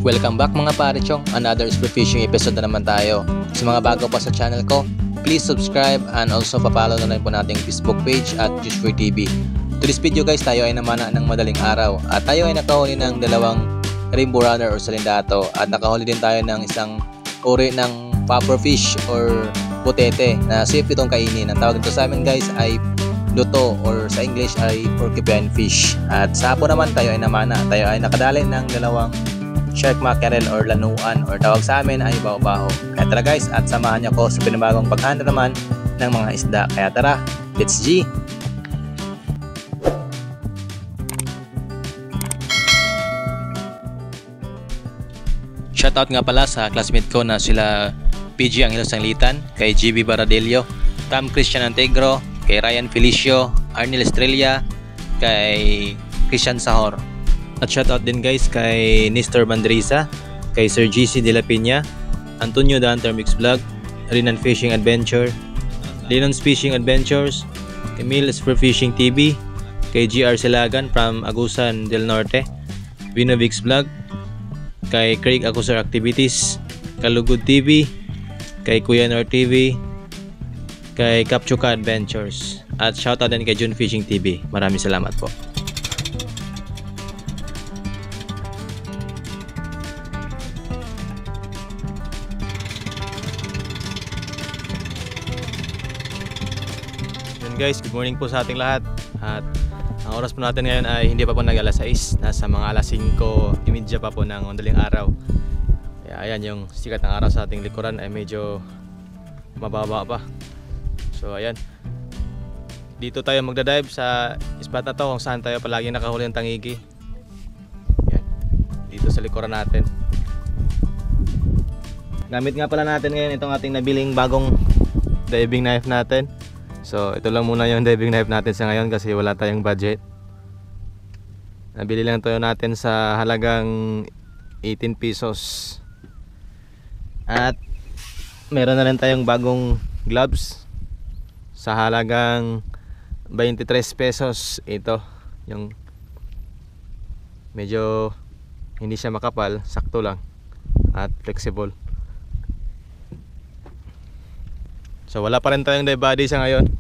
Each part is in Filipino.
Welcome back mga pare-chong, another spearfishing episode na naman tayo. Sa mga bago pa sa channel ko, please subscribe and also papalo na rin po nating Facebook page at Juicefoy TV. To this video guys, tayo ay namana ng madaling araw at tayo ay nakahuli ng dalawang rainbow runner or salindato at nakahuli din tayo ng isang uri ng popper fish or putete na safe itong kainin. Ang tawag nito sa amin guys ay luto or sa English ay porcupine fish. At sa hapon naman tayo ay namana, tayo ay nakadali ng dalawang shark mackerel or lanuan or tawag sa amin ay baho-baho. Kaya tara guys, at samahan niyo ko sa pinabagong paghanda naman ng mga isda. Kaya tara, let's G! Shoutout nga pala sa classmate ko na sila PG Angelos Sanglitan, kay GB Baradillo, Tom Christian Antegro, kay Ryan Felicio, Arnel Estrella, kay Christian Sahor. At shoutout din guys kay Nestor Bandrisa, kay Sir GC De La Piña, Antonio The Hunter Mix Vlog, Rinan Fishing Adventure, Linon's Fishing Adventures, kay Mills for Fishing TV, kay GR Silagan from Agusan del Norte, Vinovix Vlog, kay Craig Acusar Activities, Kalugod TV, kay Kuya Nor TV, kay Kapchuka Adventures, at shoutout din kay June Fishing TV. Maraming salamat po. Guys, good morning po sa ating lahat. At ang oras po natin ngayon ay hindi pa po nag alas 6, nasa mga alas 5:30 pa po ng madaling araw. Kaya ayan, yung sikat ng araw sa ating likuran ay medyo mababa pa. So ayan, dito tayo magdadive sa spot na to kung saan tayo palagi nakahuli ng tangigi. Ayan, dito sa likuran natin. Gamit nga pala natin ngayon itong ating nabiling bagong diving knife natin. So ito lang muna yung diving knife natin sa ngayon kasi wala tayong budget. Nabili lang tayo natin sa halagang 18 pesos. At meron na rin tayong bagong gloves sa halagang 23 pesos. Ito yung medyo hindi siya makapal, sakto lang at flexible. So wala pa rin tayong dive body sa ngayon.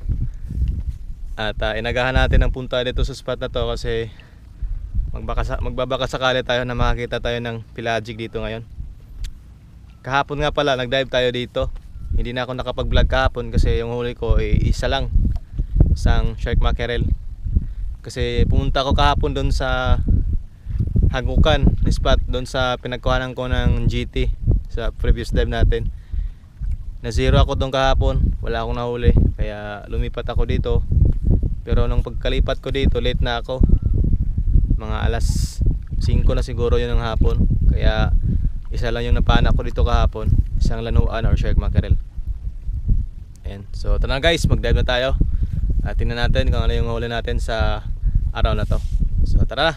At inagahan natin ang punta dito sa spot na to kasi magbabaka sakali tayo na makakita tayo ng pelagic dito ngayon. Kahapon nga pala nag-dive tayo dito. Hindi na ako nakapag-vlog kahapon kasi yung huli ko ay isa lang, isang shark mackerel. Kasi pumunta ako kahapon doon sa Hagukan spot, doon sa pinagkuhanan ko ng GT sa previous dive natin. Na zero ako doon kahapon, wala akong nahuli, kaya lumipat ako dito. Pero nung pagkalipat ko dito, late na ako, mga alas 5 na siguro yun ng hapon. Kaya isa lang yung napana ko dito kahapon, isang lanuan or shark mackerel. Ayan. So tara na guys, mag-dive na tayo at tingnan natin kung ano yung huli natin sa araw na to. So tara na,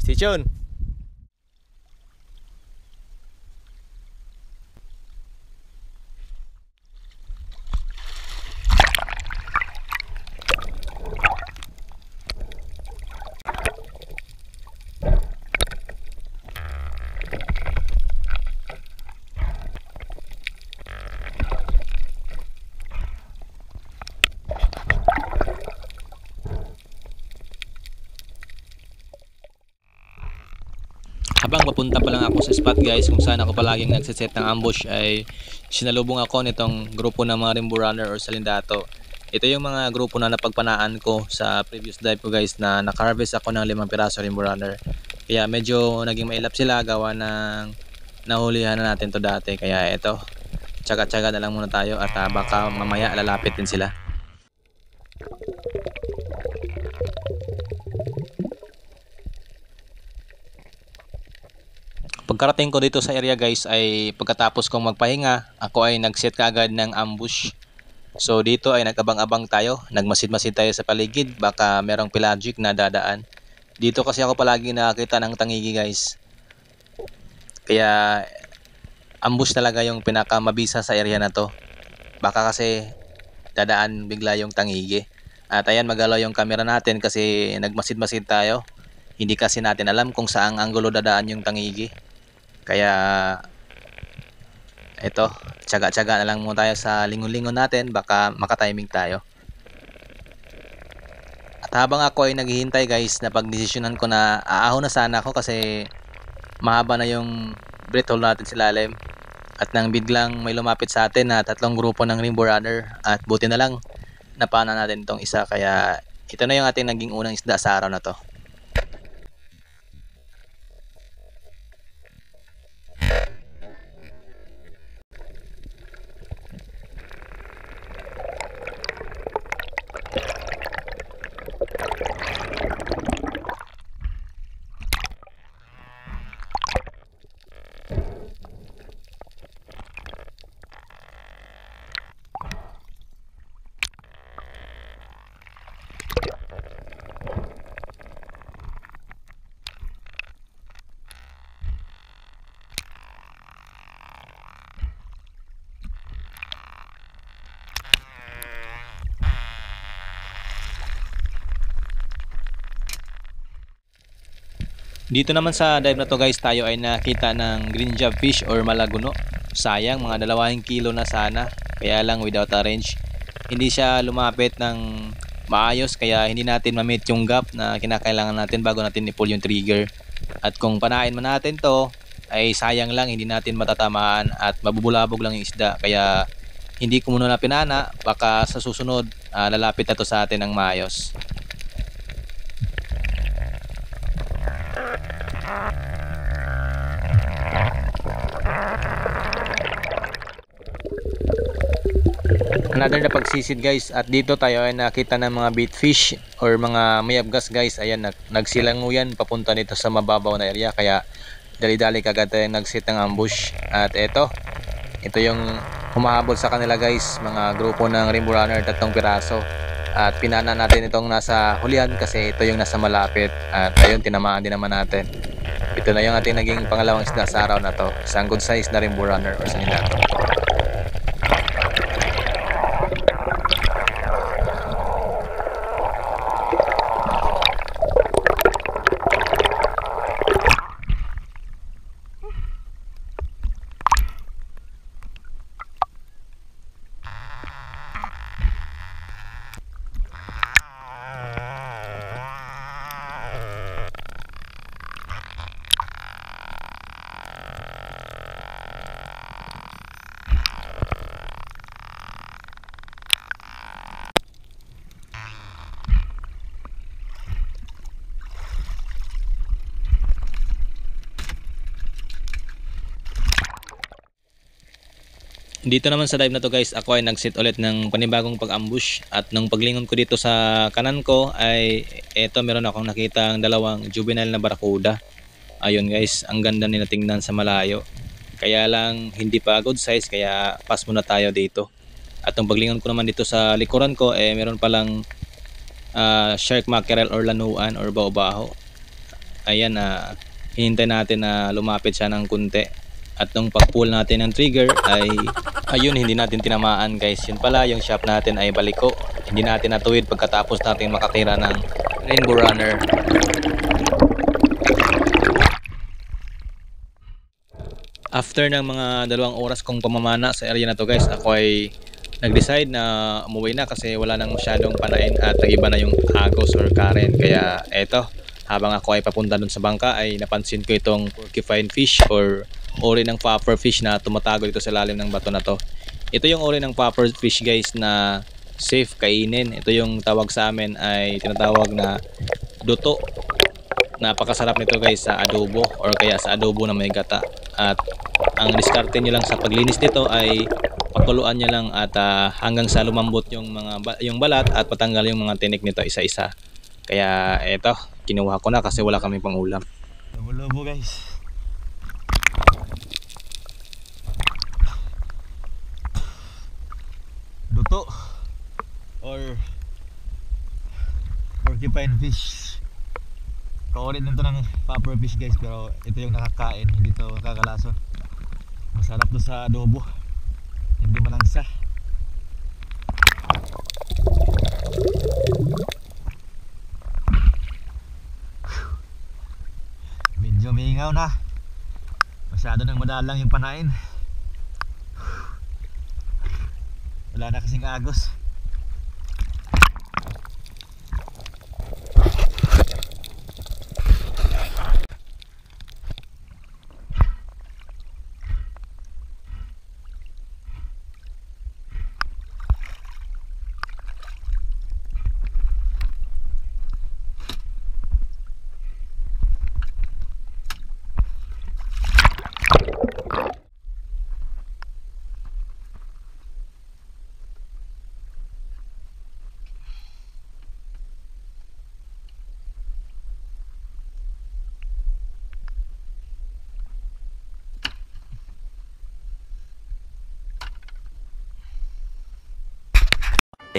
stay tuned. Habang papunta pa lang ako sa spot guys kung saan ako palaging nagsiset ng ambush ay sinalubong ako nitong grupo ng mga rainbow runner or salindato. Ito yung mga grupo na napagpanaan ko sa previous dive ko guys na nakaharvest ako ng 5 piraso rainbow runner. Kaya medyo naging mailap sila gawa ng nahulihan na natin to dati. Kaya ito, tsaga-tsaga na lang muna tayo at baka mamaya lalapit din sila. Pagkarating ko dito sa area guys ay pagkatapos kong magpahinga, ako ay nagset kaagad ng ambush. So dito ay nagabang-abang tayo, nagmasid-masid tayo sa paligid, baka merong pelagic na dadaan. Dito kasi ako palagi nakakita ng tangigi guys. Kaya ambush talaga yung pinakamabisa sa area na to. Baka kasi dadaan bigla yung tangigi. At ayan, magalaw yung camera natin kasi nagmasid-masid tayo. Hindi kasi natin alam kung saang anggulo dadaan yung tangigi. Kaya ito, tsaga-tsaga na lang muna tayo sa lingon-lingon natin, baka makatiming tayo. At habang ako ay naghihintay guys, napagdesisyonan ko na aahon na sana ako kasi mahaba na yung breath hold natin sa ilalim. At nang biglang may lumapit sa atin na 3 grupo ng rainbow runner, at buti na lang napana natin itong isa, kaya ito na yung ating naging unang isda sa araw na to. Dito naman sa dive na to guys, tayo ay nakita ng green job fish or malaguno. Sayang, mga 2 kilo na sana, kaya lang without a range. Hindi siya lumapit ng maayos, kaya hindi natin ma-meet yung gap na kinakailangan natin bago natin i-pull yung trigger. At kung panain man natin to, ay sayang lang, hindi natin matatamaan at mabubulabog lang yung isda. Kaya hindi ko muna na pinana, baka sa susunod lalapit na to sa atin ng maayos. Another na pagsisid guys, at dito tayo ay nakita ng mga bait fish or mga mayabgas guys. Ayan, nagsilango yan papunta dito sa mababaw na area, kaya dali-dali kagad tayo nagsit ng ambush. At ito yung humahabol sa kanila guys, mga grupo ng rainbow runner, 3 piraso. At pinana natin itong nasa hulihan kasi ito yung nasa malapit, at ayun, tinamaan din naman natin. Ito na yung ating naging pangalawang isda sa araw na to, isang good size na rainbow runner or sanilato. Dito naman sa dive na to guys, ako ay nagset ulit ng panibagong pag-ambush, at nung paglingon ko dito sa kanan ko ay eto, meron akong nakitang 2 juvenile na barracuda. Ayun guys, ang ganda nila tingnan sa malayo. Kaya lang hindi pa good size, kaya pass muna tayo dito. At nung paglingon ko naman dito sa likuran ko, meron palang shark mackerel or lanuan or bao-baho. Ayan, hinintay natin na lumapit siya ng kunti. At nung pag-pull natin ng trigger ay ayun, hindi natin tinamaan guys. Yun pala, yung shop natin ay baliko. Hindi natin natuwid pagkatapos natin makatira ng rainbow runner. After ng mga 2 oras kong pamamana sa area na to guys, ako ay nag-decide na umuwi na kasi wala nang masyadong panain at nag-iba na yung agos or current. Kaya eto, habang ako ay papunta dun sa bangka ay napansin ko itong porcupine fish or uri ng popper fish na tumatago dito sa lalim ng bato na to. Ito yung uri ng popper fish guys na safe kainin. Ito yung tawag sa amin ay tinatawag na duto. Napakasarap nito guys sa adobo or kaya sa adobo na may gata. At ang diskarte nyo lang sa paglinis nito ay pakuluan nyo lang at hanggang sa lumambot yung balat at patanggal yung mga tinik nito isa-isa. Kaya eto, kinuha ko na kasi wala kami pang ulam. Lobo guys. Duto or porcupine fish. Kaulit nito ng popper fish guys, pero ito yung nakakain, hindi ito nakakalaso. Masarap to sa adobo, hindi malangsa. Nalingaw na. Masyado nang madalang yung panain. Wala na kasing agos.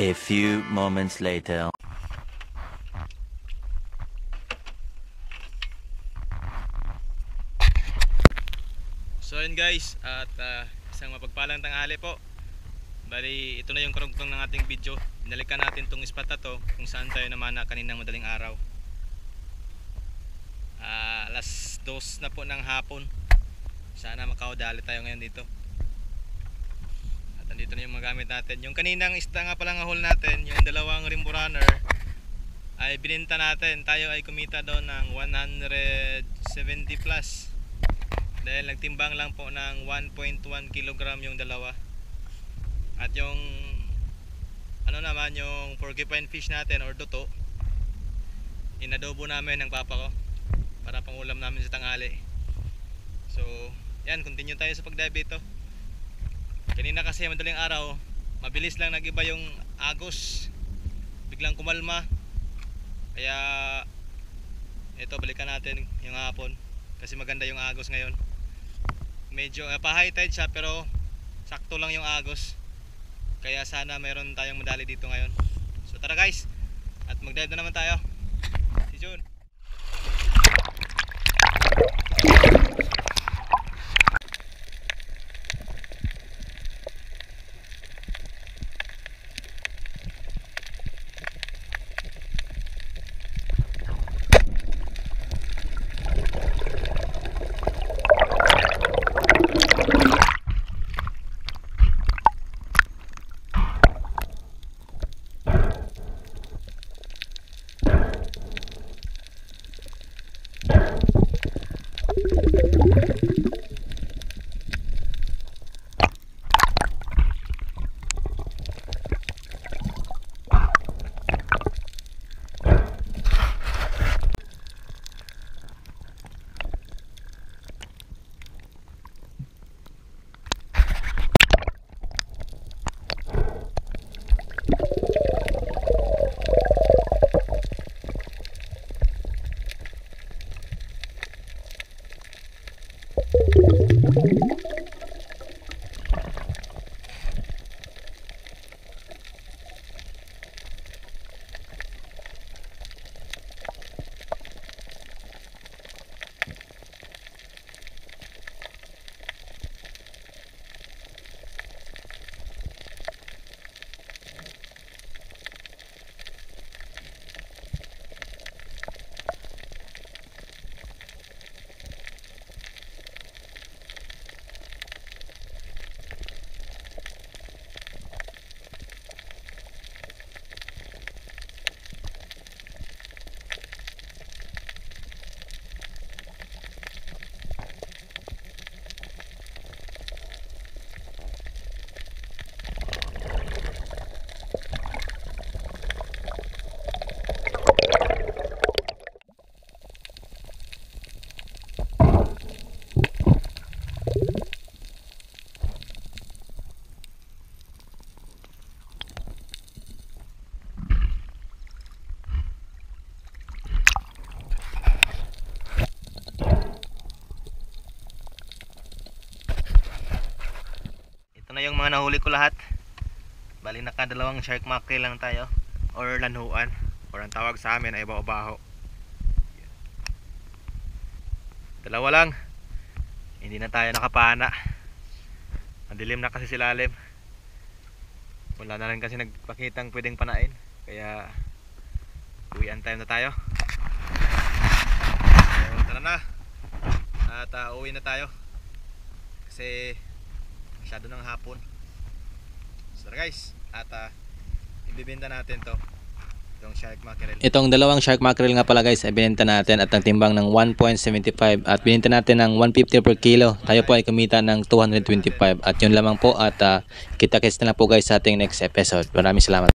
A few moments later. So yun guys, at isang mapagpalang tanghali po. Bali, ito na yung karugtong ng ating video. Binalikan natin tong spot na to kung saan tayo namana kaninang madaling araw. Alas 2 na po ng hapon. Sana makaudali tayo ngayon dito. At andito na yung mga gamit natin. Yung kaninang isda nga palang hole natin, yung dalawang Rimbo Runner, ay bininta natin. Tayo ay kumita doon ng 170 plus. Dahil nagtimbang lang po ng 1.1 kg yung dalawa. At yung ano naman, yung porcupine fish natin or duto, inadobo namin ng papa ko para pangulam namin sa tanghali. So yan, continue tayo sa pagdive ito. Kanina kasi madaling araw, mabilis lang nagiba yung agos, biglang kumalma. Kaya ito, balikan natin yung hapon kasi maganda yung agos ngayon. Medyo pa-high tide siya pero sakto lang yung agos. Kaya sana mayroon tayong madali dito ngayon. So tara guys, at mag-dive na naman tayo. Si Jun. Ito na yung mga nahuli ko lahat. Bali nakadalawang shark mackerel lang tayo, or lanhuan, or ang tawag sa amin ay bao-baho. Dalawa lang. Hindi na tayo nakapana. Madilim na kasi si lalim. Wala na rin kasi nagpakitang pwedeng panain. Kaya uwian time na tayo. So, tara na. At uwi na tayo kasi masyado ng hapon. So guys, at ibibenta natin to, itong shark mackerel. Itong dalawang shark mackerel nga pala guys ay binenta natin at nagtimbang ng 1.75 at binenta natin ng 150 per kilo. Tayo po ay kumita ng 225 at yun lamang po at kita-kits na lang po guys sa ating next episode. Maraming salamat.